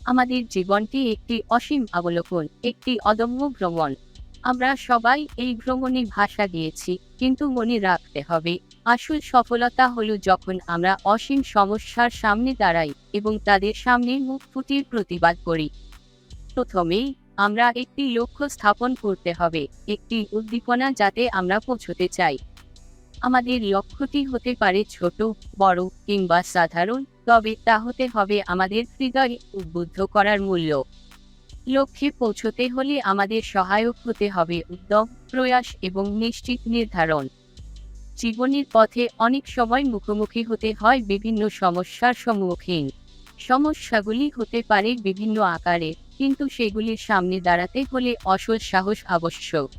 আমাদের জীবনটি একটি অসীম অবলোকন, একটি অদম্য ভ্রমণ। আমরা সবাই এই ভ্রমণে ভাষা দিয়েছি, কিন্তু মনে রাখতে হবে, আসল সফলতা হলো যখন আমরা অসীম সমস্যার সামনে দাঁড়াই এবং তাদের সামনে মুখ ফুটিয়ে প্রতিবাদ করি। প্রথমেই আমরা একটি লক্ষ্য স্থাপন করতে হবে, একটি উদ্দীপনা যাতে আমরা পৌঁছতে চাই। আমাদের লক্ষ্যটি হতে পারে ছোট, বড় কিংবা সাধারণ, তবে তা হতে হবে আমাদের হৃদয়ে উদ্বুদ্ধ করার মূল্য। লক্ষ্যে পৌঁছতে হলে আমাদের সহায়ক হতে হবে উদ্যম, প্রয়াস এবং নিশ্চিত নির্ধারণ। জীবনের পথে অনেক সময় মুখোমুখি হতে হয় বিভিন্ন সমস্যার সম্মুখীন। সমস্যাগুলি হতে পারে বিভিন্ন আকারে, কিন্তু সেগুলির সামনে দাঁড়াতে হলে অসল সাহস আবশ্যক।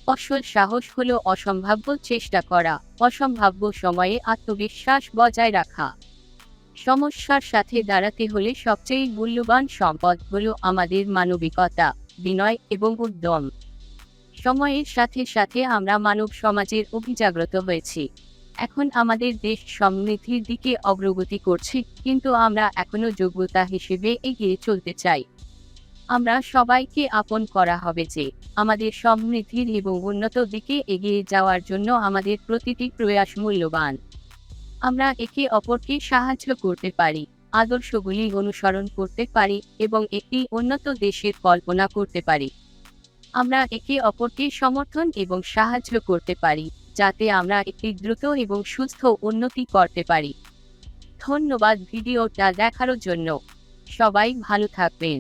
অসল সাহস হলো অসম্ভাব্য চেষ্টা করা, অসম্ভাব্য সময়ে আত্মবিশ্বাস বজায় রাখা। সমস্যার সাথে দাঁড়াতে হলে সবচেয়ে মূল্যবান সম্পদ হলো আমাদের মানবিকতা, বিনয় এবং উদ্যম। সময়ের সাথে সাথে আমরা মানব সমাজের অভিজাগ্রত হয়েছি। এখন আমাদের দেশ সমৃদ্ধির দিকে অগ্রগতি করছে, কিন্তু আমরা এখনো যোগ্যতা হিসেবে এগিয়ে চলতে চাই। আমরা সবাইকে আপন করা হবে যে আমাদের সমৃদ্ধির এবং উন্নত দিকে এগিয়ে যাওয়ার জন্য আমাদের প্রতিটি প্রয়াস মূল্যবান। আমরা একে অপরকে সাহায্য করতে পারি, আদর্শগুলি অনুসরণ করতে পারি এবং একটি উন্নত দেশের কল্পনা করতে পারি। আমরা একে অপরকে সমর্থন এবং সাহায্য করতে পারি, যাতে আমরা একটি দ্রুত এবং সুস্থ উন্নতি করতে পারি। ধন্যবাদ ভিডিওটা দেখার জন্য। সবাই ভালো থাকবেন।